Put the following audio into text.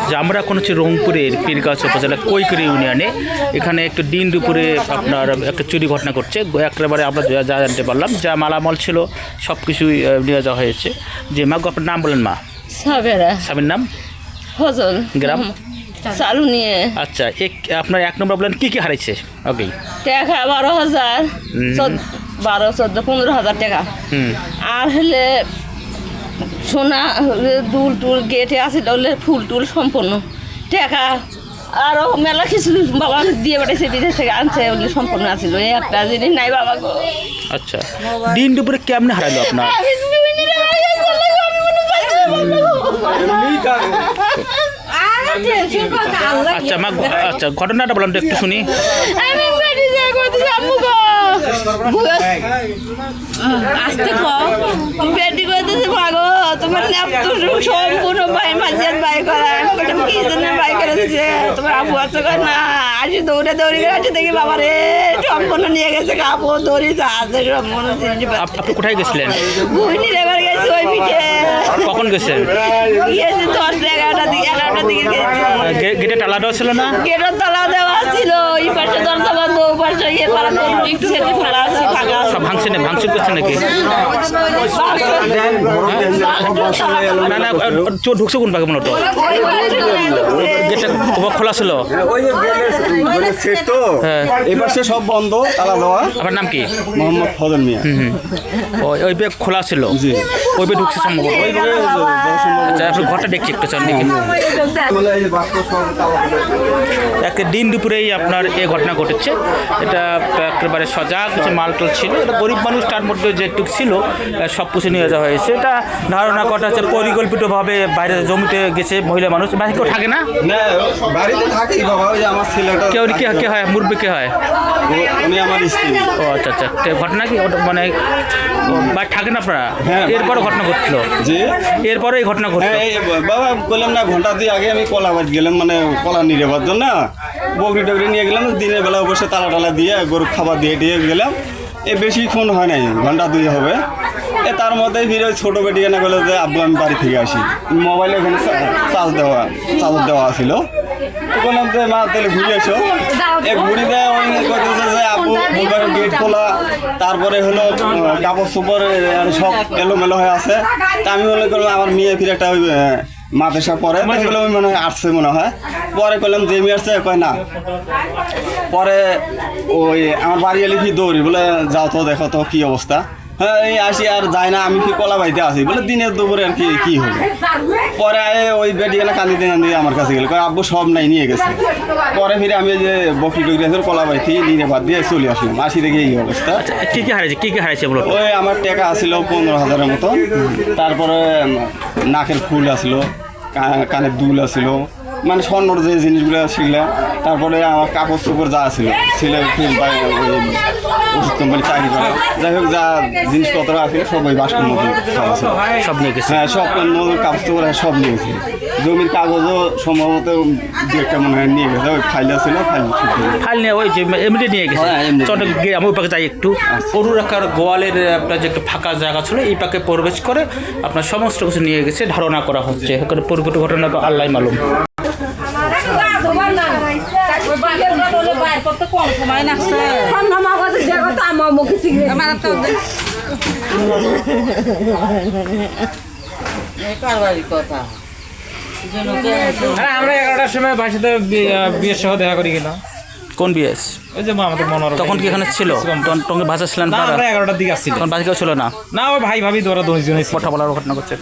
যে আমরা এখন হচ্ছে রংপুরের পীরগাছ উপজেলা কৈকরি ইউনিয়নে, এখানে একটু দিন দুপুরে আপনার একটা চুরি ঘটনা করছে। একেবারে আমরা যা জানতে পারলাম, যা মালামাল ছিল সব কিছুই নিয়ে যাওয়া হয়েছে। যে মা, আপনার নাম বলেন মা? সাবেরা। স্বামীর নাম? ফজল। গ্রাম? চালু নিয়ে। আচ্ছা, আপনার এক নম্বর বলেন কি কি হারিয়েছে? ওকে, টাকা 12,000, 12, 14, 15,000 টাকা। আর হলে সোনা দুল টুল গেটে আসিল, ফুল টুল সম্পূর্ণ টাকা আরও মেলা কিছু বাবা দিয়ে পাঠাইছে, বিদেশ থেকে আনছে, ওগুলো সম্পূর্ণ আসিল। এই একটা জিনিস নাই বাবা গো। আচ্ছা, দিন দুপুরে কেমনে হারালো আপনার? আচ্ছা মা, আচ্ছা ঘটনাটা বললাম তো একটু শুনি। আসতে বেটি করতেছে ভাগো, তোমার সম্পূর্ণ ভাই মাঝে বাই করা কি জন্য বাই করে দিচ্ছে। তোমার আপু আছে না, আসি দৌড়ে দৌড়ি করে আসি দেখি বাবা রে সম্পূর্ণ নিয়ে গেছে কাপড় দড়ি আছে সম্পূর্ণ। আপনি কোথায় গেছিলেন? বুঝলি এবার গেছি ওই পিঠে। কখন গেছেন? গেছি 10টা 11টার দিকে, 11টার দিকে গেছি। গেটে তালা দেওয়া ছিল না? গেটের তালা দেওয়া ছিল, এই পাশে দরজা বন্ধ, ওই পাশে ইয়ে পাড়া একটু সেটি ফাড়া আছে ফাঁকা। সব ভাঙছে না? ভাঙচুর করছে নাকি? না না, চোর ঢুকছে কোন পাকে মূলত? গেটটা খোলা ছিল? এবার সে সব বন্ধ, তালা দেওয়া। আপনার নাম কি? মোহাম্মদ ফজল মিয়া। ওই ব্যাগ খোলা ছিল, ওই ব্যাগ ঢুকছে সম্ভবত। আচ্ছা, আপনি ঘরটা দেখছি একটু, চান দেখি। একটা দিন দুপুরেই আপনার এই ঘটনা ঘটেছে। এটা একেবারে সজাগ কিছু মালটল ছিল, এটা গরিব মানুষ, তার মধ্যে যেটুক ছিল সব কিছু নিয়ে যাওয়া হয়েছে। এটা ধারণা করা হচ্ছে পরিকল্পিতভাবে বাইরে জমিতে গেছে মহিলা মানুষ। বাইরে কেউ থাকে না? বাড়িতে থাকি বাবা, ওই যে আমার ছেলেটা। কেউ কে হয়? মুরব্বী কে হয়? উনি আমার স্ত্রী। ও আচ্ছা আচ্ছা, ঘটনা কি মানে বাড়ি থাকেন আপনারা? এরপরও ঘটনা ঘটছিল? জি, এরপরে এই ঘটনা ঘটলো? বাবা বললাম না, ঘন্টা দিয়ে আগে আমি কলা বাড়ি গেলাম, মানে কলা নিরেবার জন্য বকরি টকরি নিয়ে গেলাম। দিনের বেলা অবশ্যই তালা টালা দিয়ে গরু খাবার দিয়ে গেলাম। বেশিক্ষণ হয় নাই, ঘন্টা 2 হবে। তার মধ্যে ফিরে ছোটো বেটি কেনা বলে যে আব্বু আমি বাড়ি থেকে আসি, মোবাইলে ওখানে চার্জ দেওয়া ছিল। বললাম যে মা তাহলে ঘুরে এসো। ঘুরি দেয়, ওই করতেছে যে আব্বু মোবাইলের গেট খোলা, তারপরে হলো কাপড় চোপড় সব এলোমেলো হয়ে আছে। তা আমি মনে করলাম আমার মেয়ে ফিরে একটা ওই মাদ্রাসা পরে এগুলো মনে হয় আসছে মনে হয়। পরে করলাম যে মেয়ে আসছে, কয় না। পরে ওই আমার বাড়ি এলে কি দৌড়ি, বলে যাও তো দেখো তো কী অবস্থা। হ্যাঁ, এই আসি আর যায় না, আমি কি কলা বাড়িতে আসি, বলে দিনের দুপুরে আর কি হবে। পরে ওই বেটি গেলে কান্দিতে আমার কাছে গেলে, কয় আব্বু সব নাই নিয়ে গেছে। পরে ফিরে আমি যে বকরি টকরি আছে কলা বাড়িতে নিয়ে বাদ দিয়ে চলে আসলাম। আসি দেখে এই অবস্থা। কি কি হারাইছে বলো? ওই আমার টাকা আসছিল 15,000-এর মতো, তারপরে নাকের ফুল আসলো, কানের দুল আসলো, মানে স্বর্ণর যে জিনিসগুলো ছিল। তারপরে আমার কাপড় চোপড় যা ছিল, ছেলে ওষুধ কোম্পানি চাকরি করে, যাই হোক যা জিনিসপত্র আছে সব ওই বাসকের মধ্যে সব নিয়ে গেছে। হ্যাঁ, সব কাপড় চোপড় সব নিয়ে গেছে। জমির কাগজও সম্ভবত 2-একটা মনে হয় নিয়ে গেছে। ওই ফাইল ছিল, ফাইল নিয়ে ওই যে এমনি নিয়ে গেছে। আমি ওই পাকে যাই একটু। গরু রাখার গোয়ালের আপনার যে একটা ফাঁকা জায়গা ছিল, এই পাকে প্রবেশ করে আপনার সমস্ত কিছু নিয়ে গেছে ধারণা করা হচ্ছে। এখানে পরিবর্তন ঘটনা তো আল্লাহ মালুম। আমরা 11টার সময় ভাইয়ের সাথে বিয়ের সহ দেখা করি গেলাম। কোন বিয়ে? ওই যে আমাদের মনোরম। তখন কি এখানে ছিল? টঙ্গে ভাষা ছিলেন? আমরা 11টার দিকে আসছি। তখন বাকি কেউ ছিল না? না, ওই ভাই ভাবি ধরা 2 জনে কথা বলার ঘটনা করছে।